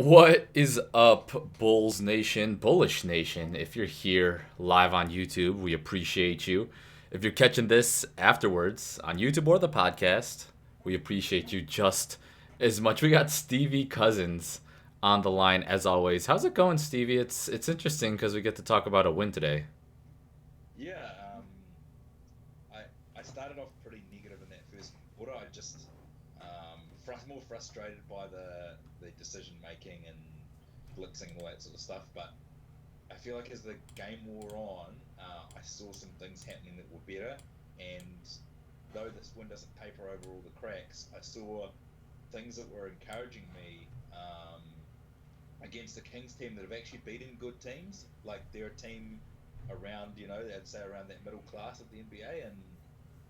What is up, Bulls Nation, Bullish Nation? If you're here live on YouTube, we appreciate you. If you're catching this afterwards on YouTube or the podcast, we appreciate you just as much. We got Stevie Cousins on the line as always. How's it going, Stevie? It's interesting because we get to talk about a win today. Yeah, I I started off pretty negative in that first quarter. I just more frustrated by the decision making and blitzing and all that sort of stuff. But I feel like as the game wore on, I saw some things happening that were better. And though this win doesn't paper over all the cracks, I saw things that were encouraging me against the Kings team that have actually beaten good teams. Like they're a team around, I'd say around that middle class of the NBA, and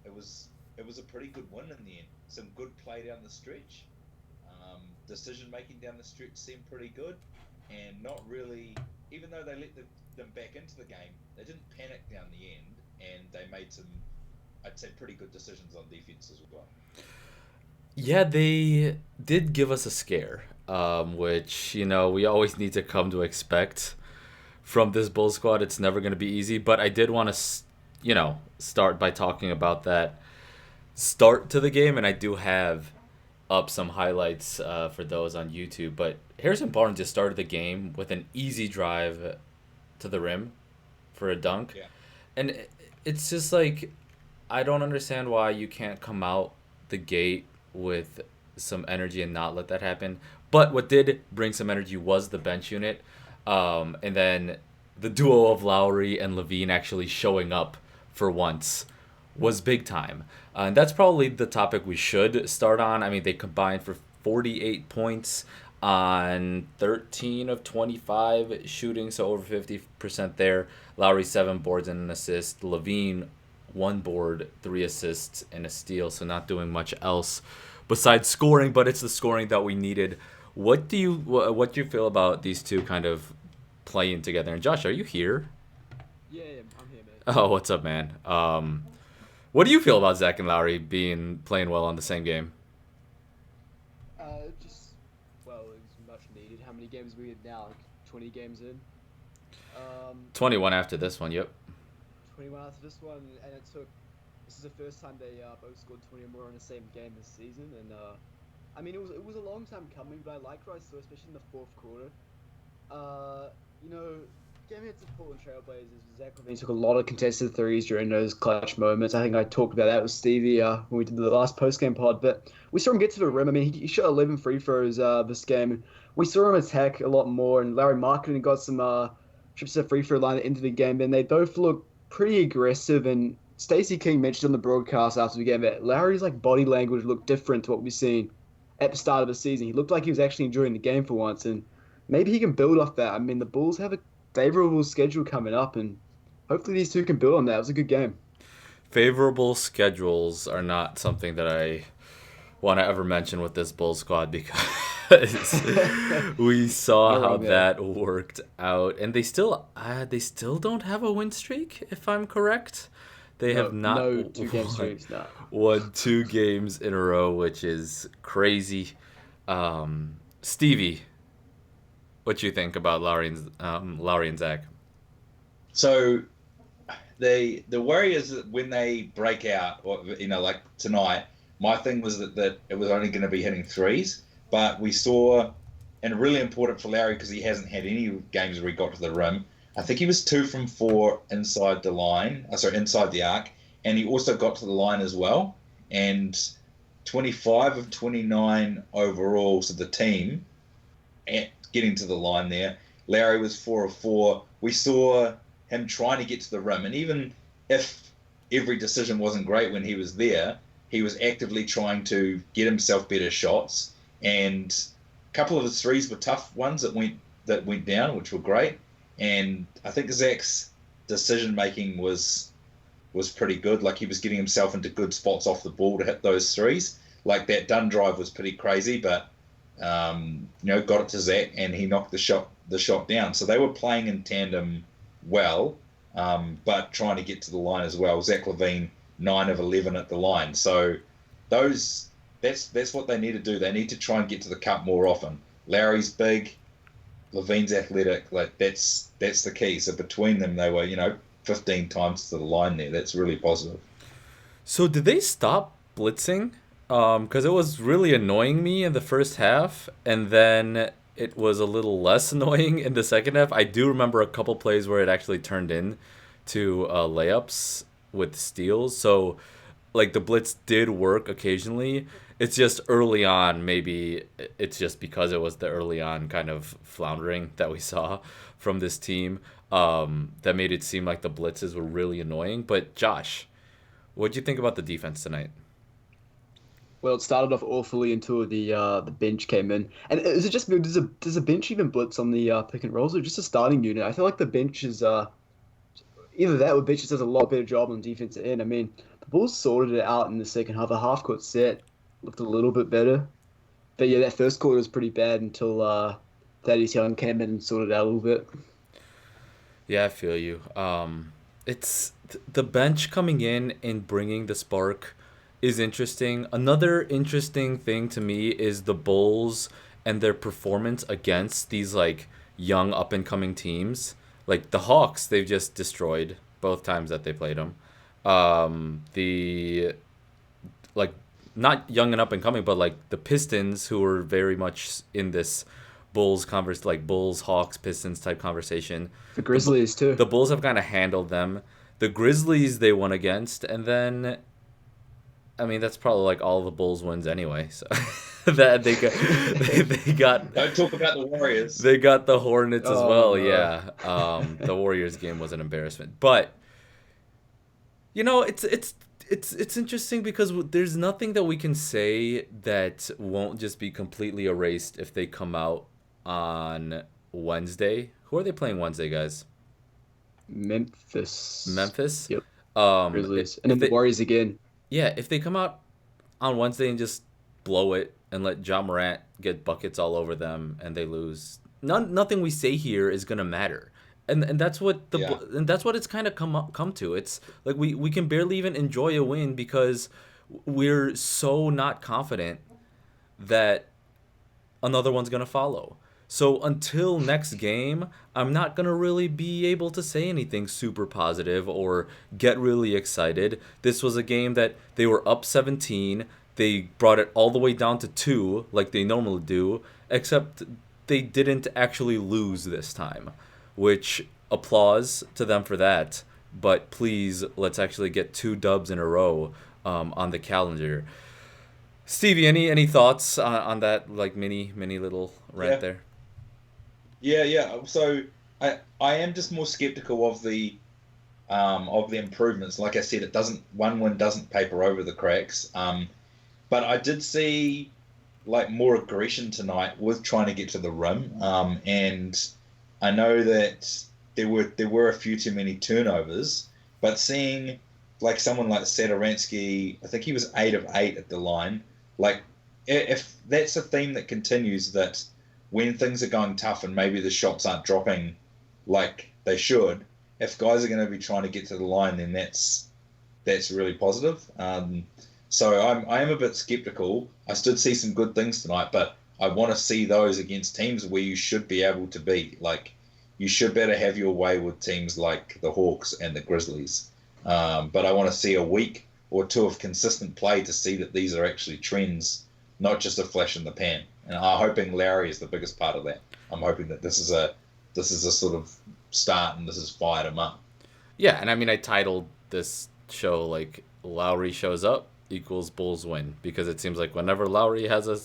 it was it was a pretty good win in the end. Some good play down the stretch. Decision making down the stretch seemed pretty good, and not really. Even though they let them back into the game, they didn't panic down the end, and they made some, I'd say, pretty good decisions on defense as well. Yeah, they did give us a scare, which, we always need to come to expect from this Bull squad. It's never going to be easy, but I did want to, start by talking about that start to the game, and I do have up some highlights for those on YouTube. But Harrison Barnes just started the game with an easy drive to the rim for a dunk, Yeah, and it's just like I don't understand why you can't come out the gate with some energy and not let that happen. But what did bring some energy was the bench unit, and then the duo of Lauri and Lavine actually showing up for once was big time. And that's probably the topic we should start on. I mean, they combined for 48 points on 13 of 25 shooting, so over 50% there. Lowry, 7 boards and an assist. Lavine, 1 board, 3 assists, and a steal, so not doing much else besides scoring, but it's the scoring that we needed. What do you feel about these two kind of playing together? And Josh, are you here? Yeah, I'm here, mate. Oh, what's up, man? What do you feel about Zach and Lowry being playing well on the same game? Just well, it was much needed. How many games are we in now? Like 20 games in. 21 after this one. Yep. 21 after this one, and it took. This is the first time they both scored 20 or more in the same game this season, and I mean it was a long time coming, but I liked what I saw, especially in the fourth quarter. Uh, you know, Game against the Portland Trailblazers, Zach Lavine took a lot of contested threes during those clutch moments. I think I talked about that with Stevie when we did the last post-game pod, but we saw him get to the rim. I mean, he shot 11 free throws this game. We saw him attack a lot more, and Larry Markkinen got some trips to the free throw line into the game, and they both looked pretty aggressive. And Stacey King mentioned on the broadcast after the game that Larry's body language looked different to what we've seen at the start of the season. He looked like he was actually enjoying the game for once, and maybe he can build off that. I mean, the Bulls have a favorable schedule coming up, and hopefully these two can build on that. It was a good game. Favorable schedules are not something that I want to ever mention with this Bull squad because we saw Not how wrong there. that worked out, and they still don't have a win streak, if I'm correct. They have No, not no two-game won, streaks. No. won 2 games in a row, which is crazy. Stevie, what you think about Lowry and Zach? so the Warriors, when they break out, or like tonight, my thing was that it was only going to be hitting threes, but we saw, and really important for Larry because he hasn't had any games where he got to the rim. I think he was 2 from 4 inside the line, sorry, inside the arc, and he also got to the line as well. And 25 of 29 overall, so the team getting to the line there. Larry was 4 of 4. We saw him trying to get to the rim, and even if every decision wasn't great when he was there, he was actively trying to get himself better shots. And a couple of his threes were tough ones that went down, which were great. And I think Zach's decision making was pretty good. Like he was getting himself into good spots off the ball to hit those threes. Like that Dunn drive was pretty crazy, but got it to Zach and he knocked the shot down. So they were playing in tandem well, but trying to get to the line as well. Zach Lavine, 9 of 11 at the line. So those that's what they need to do. They need to try and get to the cup more often. Larry's big. Lavine's athletic. Like that's the key. So between them, they were 15 times to the line there. That's really positive. So did they stop blitzing? Because it was really annoying me in the first half, and then it was a little less annoying in the second half. I do remember a couple plays where it actually turned in to layups with steals. So like the blitz did work occasionally. It's just early on, maybe it's just because it was the early on kind of floundering that we saw from this team, that made it seem like the blitzes were really annoying. But Josh, what do you think about the defense tonight? Well, it started off awfully until the bench came in. And is it just does a bench even blitz on the pick and rolls or just a starting unit? I feel like the bench is either that or bench just does a lot better job on defensive end. I mean, the Bulls sorted it out in the second half. The half court set looked a little bit better, but yeah, that first quarter was pretty bad until Thaddeus Young came in and sorted it out a little bit. Yeah, I feel you. It's the bench coming in and bringing the spark is interesting. Another interesting thing to me is the Bulls and their performance against these like young up and coming teams. Like the Hawks, they've just destroyed both times that they played them. The like not young and up and coming, but like the Pistons, who were very much in this Bulls Hawks Pistons type conversation. The The Bu- Grizzlies too. the Bulls have kind of handled them. The Grizzlies they won against, and then I mean that's probably like all the Bulls wins anyway. So that they got Don't talk about the Warriors. they got the Hornets as Oh well. no. Yeah, the Warriors game was an embarrassment, but it's interesting because there's nothing that we can say that won't just be completely erased if they come out on Wednesday. Who are they playing Wednesday, guys? Memphis. Memphis. Yep. If, Grizzlies. And if then the they Warriors again. yeah, if they come out on Wednesday and just blow it and let John Morant get buckets all over them and they lose, nothing we say here is gonna matter. And that's what Yeah. and that's what it's kind of come to. It's like we can barely even enjoy a win because we're so not confident that another one's gonna follow. So until next game, I'm not gonna really be able to say anything super positive or get really excited. This was a game that they were up 17. They brought it all the way down to 2 like they normally do, except they didn't actually lose this time, which applause to them for that. But please, let's actually get 2 dubs in a row on the calendar. Stevie, any thoughts on that like mini little rant Yeah. there? Yeah. So I am just more skeptical of the improvements. Like I said, it doesn't one win doesn't paper over the cracks. But I did see like more aggression tonight with trying to get to the rim. And I know that there were a few too many turnovers, but seeing like someone like Sadaransky, I think he was 8 of 8 at the line. Like if that's a theme that continues, that when things are going tough and maybe the shots aren't dropping like they should, if guys are going to be trying to get to the line, then that's really positive. So I am a bit skeptical. I still see some good things tonight, but I want to see those against teams where you should be able to beat. Like you should better have your way with teams like the Hawks and the Grizzlies. But I want to see a week or two of consistent play to see that these are actually trends, not just a flash in the pan. And I'm hoping Lauri is the biggest part of that. I'm hoping that this is a sort of start and this has fired him up. Yeah, and I mean I titled this show like Lowry shows up equals Bulls win because it seems like whenever Lowry has a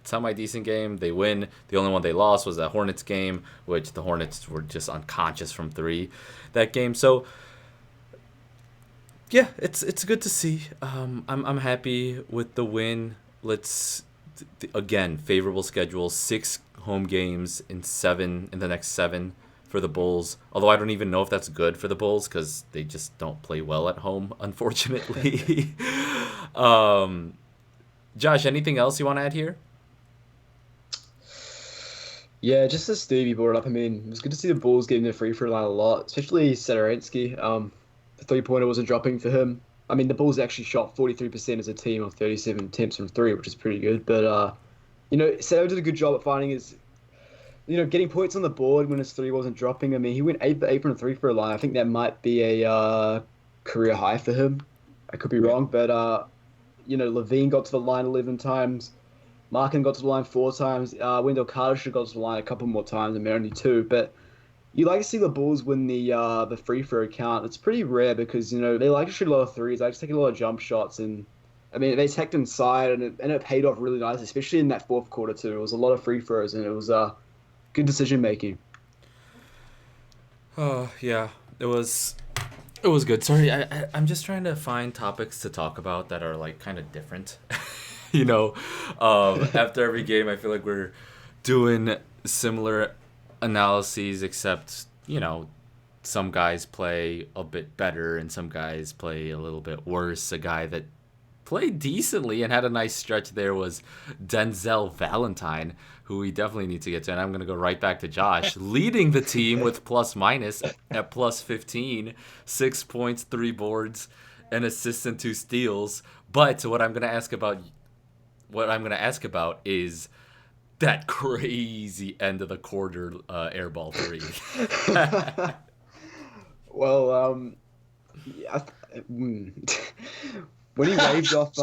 semi decent game, they win. The only one they lost was that Hornets game, which the Hornets were just unconscious from 3 that game. So yeah, it's good to see. I'm happy with the win. Let's again favorable schedule, 6 home games in the next 7 for the Bulls. Although I don't even know if that's good for the Bulls because they just don't play well at home, unfortunately. um, Josh, anything else you want to add here? Yeah, just as Stevie brought it up, I mean, it was good to see the Bulls getting their free throw line a lot, especially Sadaransky. The three-pointer wasn't dropping for him. I mean, the Bulls actually shot 43% as a team of 37 attempts from three, which is pretty good. But, Sadar did a good job at finding his getting points on the board when his three wasn't dropping. I mean, he went 8 from 3 for a line. I think that might be a career high for him. I could be Yeah. wrong, but Lavine got to the line 11 times. Markin got to the line 4 times. Wendell Carter should have got to the line a couple more times, and only two. But you like to see the Bulls win the free throw count. It's pretty rare because they like to shoot a lot of threes. They like to take a lot of jump shots, and I mean they attacked inside, and it paid off really nice, especially in that fourth quarter too. It was a lot of free throws, and it was good decision making. Oh yeah, it was. It was good. Sorry, I'm just trying to find topics to talk about that are like kind of different. you know, after every game, I feel like we're doing similar analyses, except some guys play a bit better and some guys play a little bit worse. A guy that played decently and had a nice stretch there was Denzel Valentine, who we definitely need to get to. And I'm going to go right back to Josh, leading the team with plus minus at plus 15, 6 points, 3 boards, an assist and 2 steals. But what I'm going to ask about is that crazy end of the quarter airball three. Well, yeah, when he waved off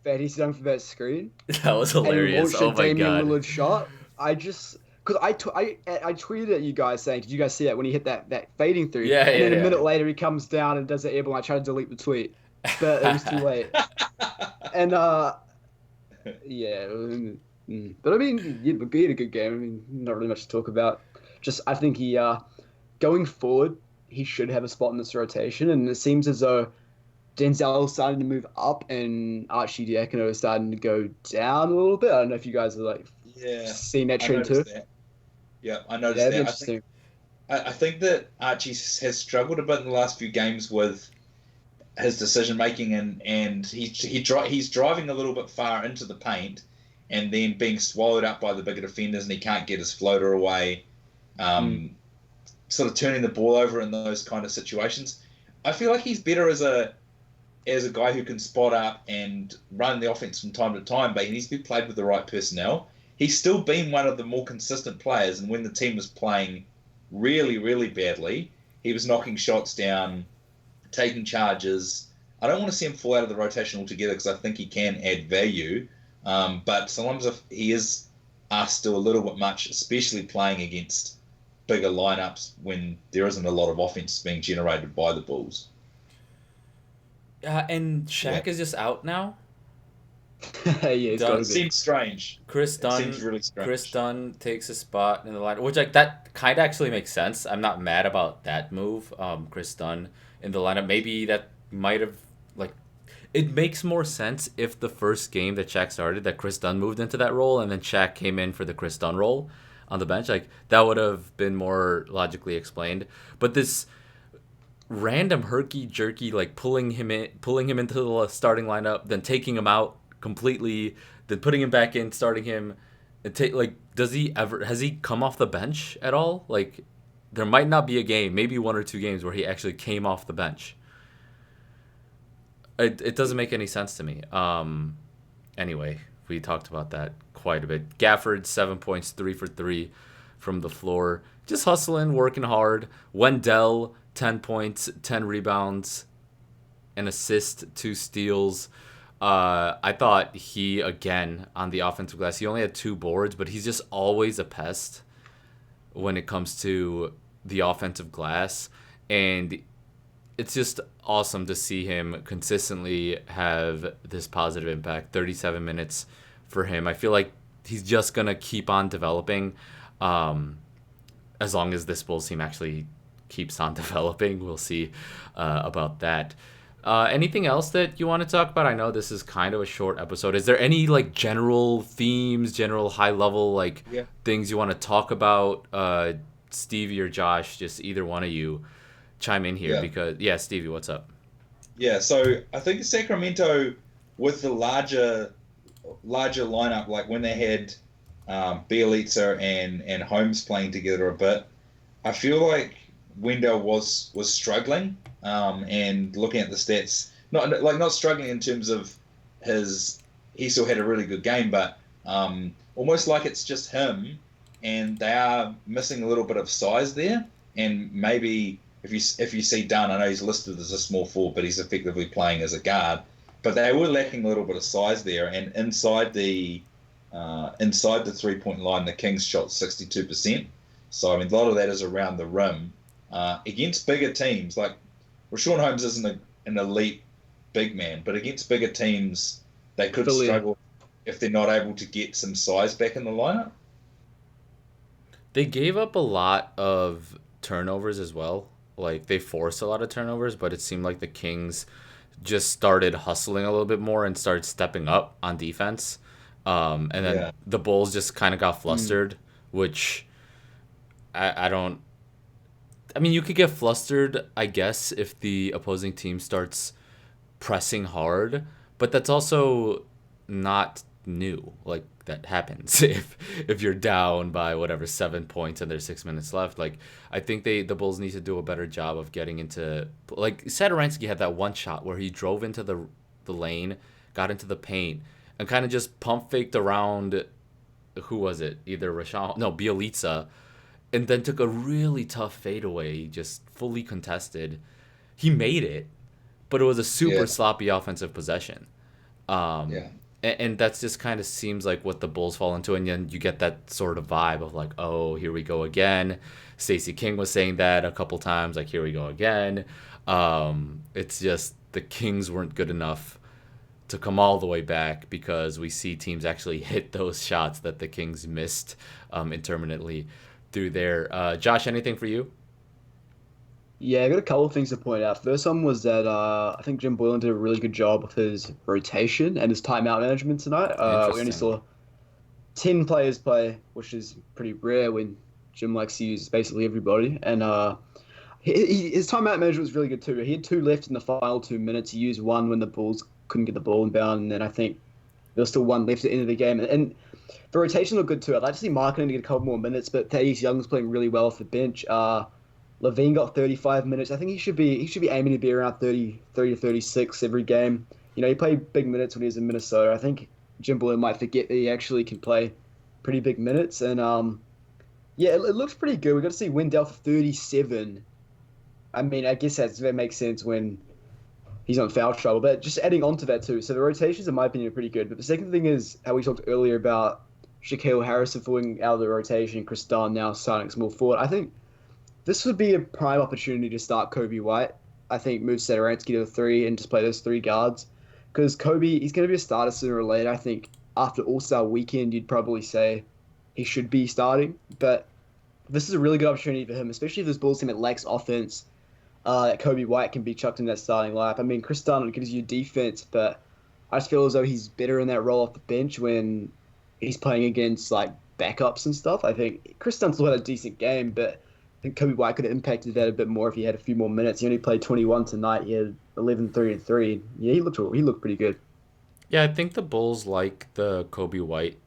Fatty Young for that screen That was and he hilarious. launched Oh a my Damian god. Lillard shot, because I tweeted at you guys saying, did you guys see that when he hit that fading through? Yeah, And yeah, then a yeah. minute later he comes down and does the airball. I tried to delete the tweet, but it was too late. And yeah, but I mean, yeah, but he had a good game. I mean, not really much to talk about. Just I think he going forward, he should have a spot in this rotation, and it seems as though Denzel's starting to move up and Archie Diacono is starting to go down a little bit. I don't know if you guys are like Yeah, seeing that I trend too. noticed that. Yeah, I Yeah, noticed it'd be that. I think interesting. I think that Archie has struggled a bit in the last few games with his decision making, and he's driving a little bit far into the paint, and then being swallowed up by the bigger defenders, and he can't get his floater away. Mm. Sort of turning the ball over in those kind of situations. I feel like he's better as a guy who can spot up and run the offense from time to time, but he needs to be played with the right personnel. He's still been one of the more consistent players, and when the team was playing really, really badly, he was knocking shots down, taking charges. I don't want to see him fall out of the rotation altogether because I think he can add value, but sometimes if he is asked to do a little bit much, especially playing against bigger lineups when there isn't a lot of offense being generated by the Bulls. And Yeah, Shaq is just out now. Yeah, it's got Done. to it be. seems strange. Chris It seems Dunn. really Chris strange. Dunn takes a spot in the line, which like that kind of actually makes sense. I'm not mad about that move. Chris Dunn in the lineup. Maybe that might have like it makes more sense if the first game that Shaq started that Chris Dunn moved into that role and then Shaq came in for the Chris Dunn role on the bench. Like that would have been more logically explained. But this random herky jerky like pulling him into the starting lineup, then taking him out completely, then putting him back in, starting him, and take like does he ever has he come off the bench at all? Like there might not be a game, maybe 1 or 2 games where he actually came off the bench. It doesn't make any sense to me. Anyway, we talked about that quite a bit. Gafford 7 points, 3 for 3 from the floor, just hustling, working hard. Wendell 10 points, 10 rebounds, an assist, 2 steals. I thought he again on the offensive glass. He only had 2 boards, but he's just always a pest when it comes to the offensive glass, and it's just awesome to see him consistently have this positive impact. 37 minutes for him. I feel like he's just gonna keep on developing, um, as long as this Bulls team actually keeps on developing. We'll see about that. Anything else that you want to talk about? I know this is kind of a short episode. Is there any like general themes, general high level like Yeah. things you want to talk about? Stevie or Josh, just either one of you chime in here Yeah. because yeah, Stevie, what's up? Yeah, so I think Sacramento with the larger lineup, like when they had Bielitsa and Holmes playing together a bit, I feel like Wendell was struggling, and looking at the stats, not struggling in terms of he still had a really good game, but almost like it's just him, and they are missing a little bit of size there. And maybe if you see Dunn, I know he's listed as a small forward, but he's effectively playing as a guard. But they were lacking a little bit of size there, and inside the 3 point line, the Kings shot 62%. So I mean, a lot of that is around the rim against bigger teams. Like Rashawn Holmes isn't an elite big man, but against bigger teams, they could Philly. struggle if they're not able to get some size back in the lineup. They gave up a lot of turnovers as well. Like they forced a lot of turnovers, but it seemed like the Kings just started hustling a little bit more and started stepping up on defense. And then Yeah, the Bulls just kind of got Mm. flustered, which I don't. I mean, you could get flustered, I guess, if the opposing team starts pressing hard, but that's also not new. Like that happens if you're down by whatever 7 points and there's 6 minutes left. Like I think the Bulls need to do a better job of getting into like Sadaransky had that one shot where he drove into the lane, got into the paint, and kind of just pump faked around. Who was it? Either Rashawn, no, Bielitsa, and then took a really tough fadeaway, just fully contested. He made it, but it was a yeah, super sloppy offensive possession. Um, yeah, and that's just kind of seems like what the Bulls fall into, and then you get that sort of vibe of like, oh, here we go again. Stacey King was saying that a couple times, like, here we go again. It's just the Kings weren't good enough to come all the way back because we see teams actually hit those shots that the Kings missed intermittently through there. Josh, anything for you? Yeah, I got a couple of things to point out. First one was that I think Jim Boylan did a really good job of his rotation and his timeout management tonight. We only Interesting. saw 10 players play, which is pretty rare when Jim likes to use basically everybody. And his timeout management was really good too. He had two left in the final 2 minutes. He used one when the Bulls couldn't get the ball inbound, and then I think there was still one left at the end of the game. And the rotation looked good too. I'd like to see Markkinen to get a couple more minutes, but Thaddeus Young's playing really well off the bench. Lavine got 35 minutes. I think he should be aiming to be around 30 to 36 every game. You know, he played big minutes when he was in Minnesota. I think Jim Boylan might forget that he actually can play pretty big minutes. And yeah, it looks pretty good. We got to see Wendell for 37. I mean, I guess that makes sense when he's on foul trouble. But just adding on to that too, so the rotations, in my opinion, are pretty good. But the second thing is how we talked earlier about Shaquille Harrison falling out of the rotation, Chris Dunn now starting small forward. I think this would be a prime opportunity to start Kobe White. I think move Satoransky to the three and just play those three guards. Because Kobe, he's going to be a starter sooner or later. I think after All Star weekend, you'd probably say he should be starting. But this is a really good opportunity for him, especially if this Bulls team that lacks offense. That Kobe White can be chucked in that starting lineup. I mean, Chris Dunn gives you defense, but I just feel as though he's better in that role off the bench when he's playing against like backups and stuff. I think Chris Dunn still had a decent game, but I think Kobe White could have impacted that a bit more if he had a few more minutes. He only played 21 tonight. He had 11, 3, and 3. Yeah, he looked pretty good. Yeah, I think the Bulls like the Kobe White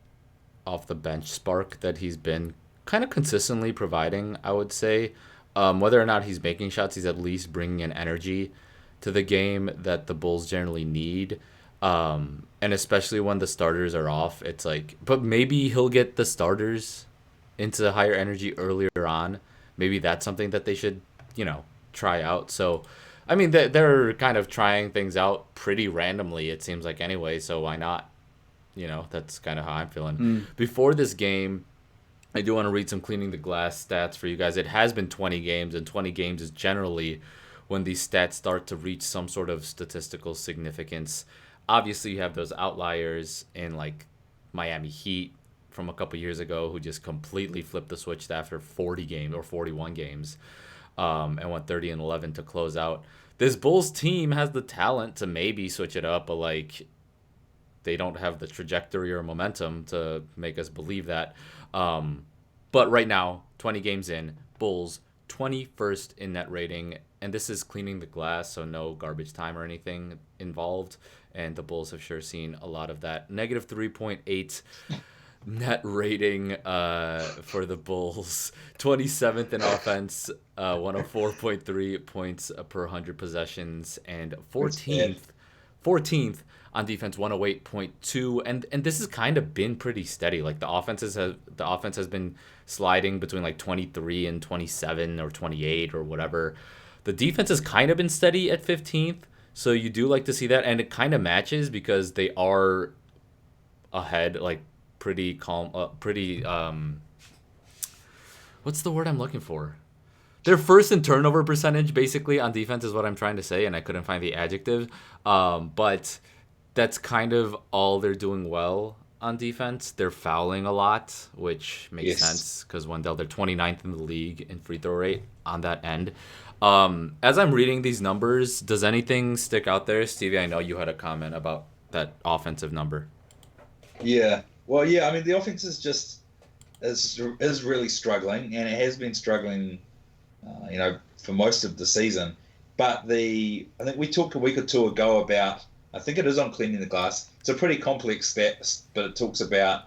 off the bench spark that he's been kind of consistently providing, I would say. Whether or not he's making shots, he's at least bringing an energy to the game that the Bulls generally need. And especially when the starters are off, it's like, but maybe he'll get the starters into higher energy earlier on. Maybe that's something that they should, try out. So, I mean, they're kind of trying things out pretty randomly, it seems like, anyway. So why not? That's kind of how I'm feeling. Mm. Before this game, I do want to read some cleaning the glass stats for you guys. It has been 20 games, and 20 games is generally when these stats start to reach some sort of statistical significance. Obviously, you have those outliers in like Miami Heat from a couple years ago who just completely flipped the switch after 40 games or 41 games and went 30 and 11 to close out. This Bulls team has the talent to maybe switch it up, but like they don't have the trajectory or momentum to make us believe that. Um, but right now, 20 games in, Bulls 21st in net rating, and this is cleaning the glass, so no garbage time or anything involved. And the Bulls have sure seen a lot of that. Negative 3.8 net rating for the Bulls. 27th in offense, 104.3 points per 100 possessions, and that's bad. 14th 14th on defense, 108.2, and this has kind of been pretty steady. Like the offense has been sliding between like 23 and 27 or 28 or whatever. The defense has kind of been steady at 15th, so you do like to see that, and it kind of matches because they are ahead, like pretty calm, what's the word I'm looking for? They're first in turnover percentage, basically, on defense is what I'm trying to say, and I couldn't find the adjective. But that's kind of all they're doing well on defense. They're fouling a lot, which makes sense because Wendell, they're 29th in the league in free throw rate on that end. As I'm reading these numbers, does anything stick out there? Stevie, I know you had a comment about that offensive number. Yeah. Well, yeah, I mean, the offense is really struggling, and it has been struggling, for most of the season. But I think we talked a week or two ago about, I think it is on cleaning the glass. It's a pretty complex stat, but it talks about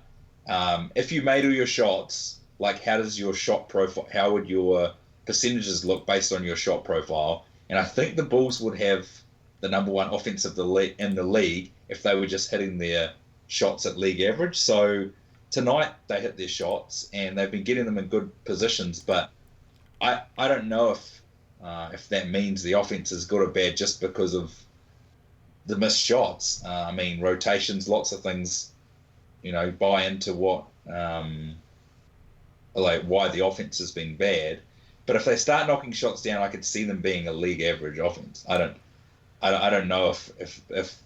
if you made all your shots, like how does your shot profile, how would your percentages look based on your shot profile? And I think the Bulls would have the number one offense in the league if they were just hitting their shots at league average. So tonight they hit their shots and they've been getting them in good positions, but I don't know if that means the offense is good or bad just because of the missed shots. I mean, rotations, lots of things, buy into what like why the offense has been bad. But if they start knocking shots down, I could see them being a league average offense. I don't know if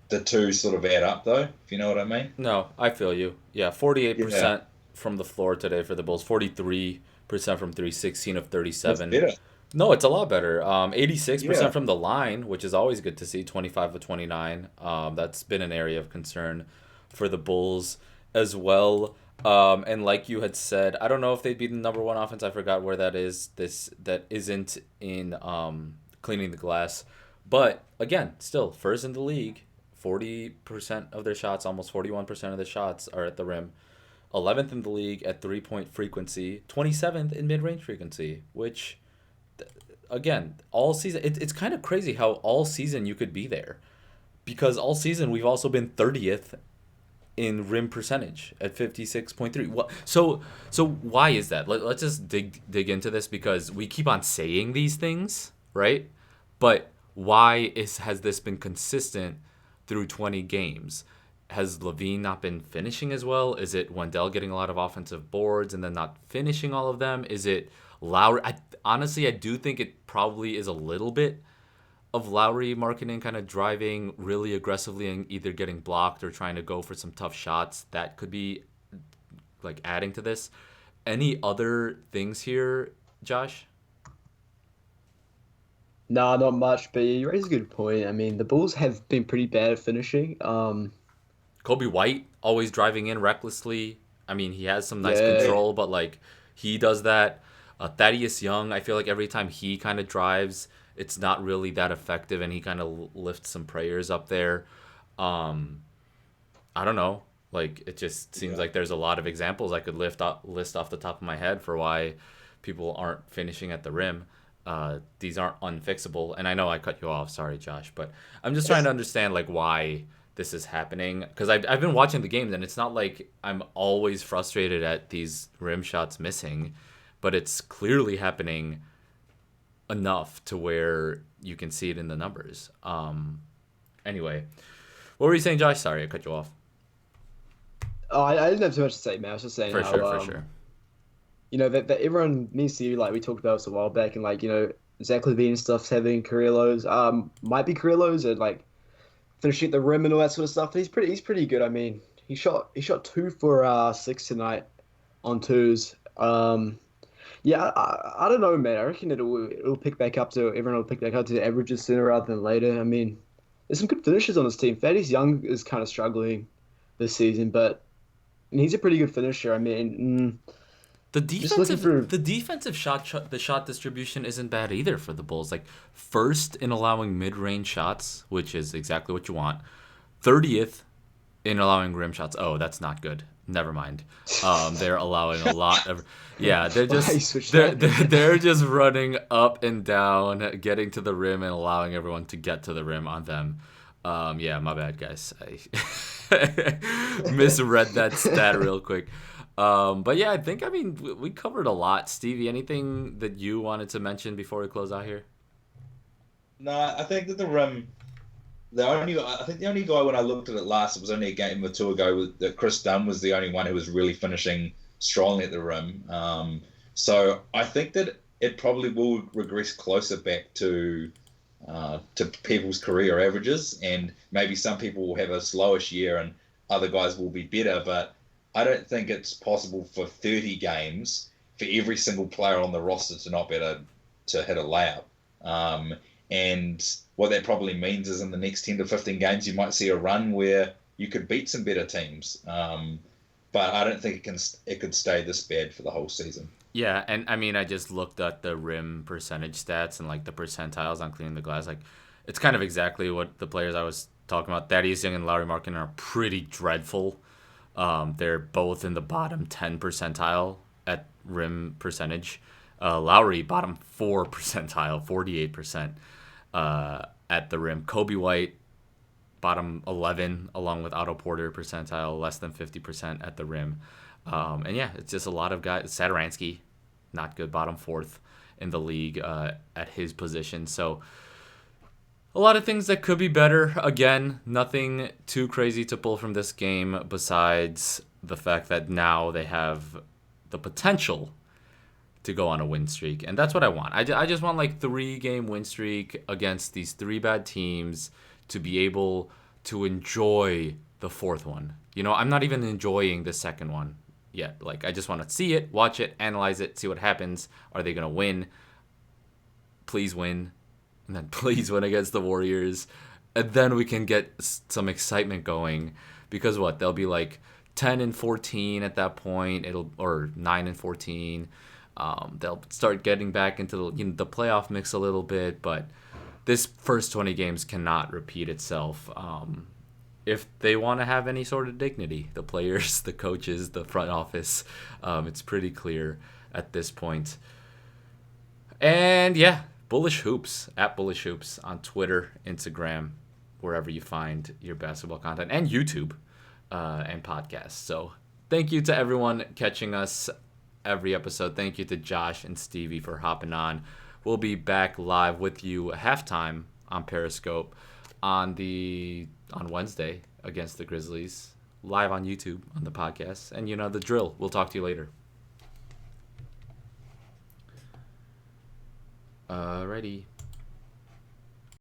the two sort of add up though, if you know what I mean. No, I feel you. Yeah, 48% from the floor today for the Bulls, 43% from 3, 16 of 37. That's better. No, it's a lot better. 86% from the line, which is always good to see. 25 of 29. That's been an area of concern for the Bulls as well. And like you had said, I don't know if they'd be the number one offense. I forgot where that is. That isn't in cleaning the glass. But again, still first in the league. 40% of their shots, almost 41% of the shots are at the rim. 11th in the league at 3-point frequency. 27th in mid-range frequency, which, again, all season, it's kind of crazy how all season you could be there. Because all season we've also been 30th in rim percentage at 56.3. What? So why is that? Let's just dig into this because we keep on saying these things, right? But why has this been consistent through 20 games? Has Lavine not been finishing as well? Is it Wendell getting a lot of offensive boards and then not finishing all of them? Is it Lauri? Honestly, I do think it probably is a little bit of Lauri marketing, kind of driving really aggressively and either getting blocked or trying to go for some tough shots. That could be like adding to this. Any other things here, Josh? Nah, not much, but you raise a good point. I mean, the Bulls have been pretty bad at finishing. Kobe White always driving in recklessly. I mean, he has some nice control, but like he does that. Thaddeus Young, I feel like every time he kind of drives, it's not really that effective, and he kind of lifts some prayers up there. I don't know. Like it just seems like there's a lot of examples I could list off the top of my head for why people aren't finishing at the rim. These aren't unfixable, and I know I cut you off. Sorry, Josh, but I'm just trying to understand like why this is happening because I've been watching the games, and it's not like I'm always frustrated at these rim shots missing, but it's clearly happening enough to where you can see it in the numbers. Anyway, what were you saying, Josh? Sorry, I cut you off. Oh, I didn't have too much to say, man. I was just saying For sure. That everyone needs to, like we talked about this a while back, and like, Zach Lavine and stuff's having career lows. Might be career lows and like finishing at the rim and all that sort of stuff. But he's pretty good. I mean, he shot 2 for 6 tonight on twos. Yeah, I don't know, man. I reckon it'll pick back up to everyone will pick back up to the averages sooner rather than later. I mean, there's some good finishes on this team. Thaddeus Young is kind of struggling this season, but he's a pretty good finisher. I mean. The defensive shot distribution isn't bad either for the Bulls. Like first in allowing mid-range shots, which is exactly what you want. 30th in allowing rim shots. Oh, that's not good. Never mind. They're allowing a lot of they're just running up and down, getting to the rim and allowing everyone to get to the rim on them. Yeah, my bad, guys. I misread that stat real quick. But yeah, I mean, we covered a lot. Stevie, anything that you wanted to mention before we close out here? No, I think that the rim. I think the only guy when I looked at it last, it was only a game or two ago, that Chris Dunn was the only one who was really finishing strongly at the rim. So I think that it probably will regress closer back to people's career averages, and maybe some people will have a slowish year and other guys will be better. But I don't think it's possible for 30 games for every single player on the roster to not be able to hit a layup. And what that probably means is in the next 10 to 15 games, you might see a run where you could beat some better teams. But I don't think it could stay this bad for the whole season. Yeah, and I mean, I just looked at the rim percentage stats and like the percentiles on cleaning the glass. Like, it's kind of exactly what the players I was talking about. Thaddeus Young and Lauri Markkanen are pretty dreadful. They're both in the bottom 10 percentile at rim percentage. Lauri, bottom 4 percentile, 48% at the rim. Kobe White, bottom 11, along with Otto Porter percentile, less than 50% at the rim. And yeah, it's just a lot of guys. Sadaransky, not good, bottom 4th in the league at his position. So a lot of things that could be better. Again, nothing too crazy to pull from this game besides the fact that now they have the potential to go on a win streak. And that's what I want. I just want like 3-game win streak against these 3 bad teams to be able to enjoy the 4th one. You know, I'm not even enjoying the 2nd one yet. Like, I just want to see it, watch it, analyze it, see what happens. Are they going to win? Please win. And then please win against the Warriors. And then we can get some excitement going. Because what? They'll be like 10-14 at that point. Or 9-14. They'll start getting back into the playoff mix a little bit. But this first 20 games cannot repeat itself. If they want to have any sort of dignity, the players, the coaches, the front office, it's pretty clear at this point. And yeah, Bullish Hoops, at Bullish Hoops on Twitter, Instagram, wherever you find your basketball content, and YouTube and podcasts. So thank you to everyone catching us every episode. Thank you to Josh and Stevie for hopping on. We'll be back live with you at halftime on Periscope on Wednesday against the Grizzlies, live on YouTube on the podcast. And you know the drill. We'll talk to you later. Alrighty.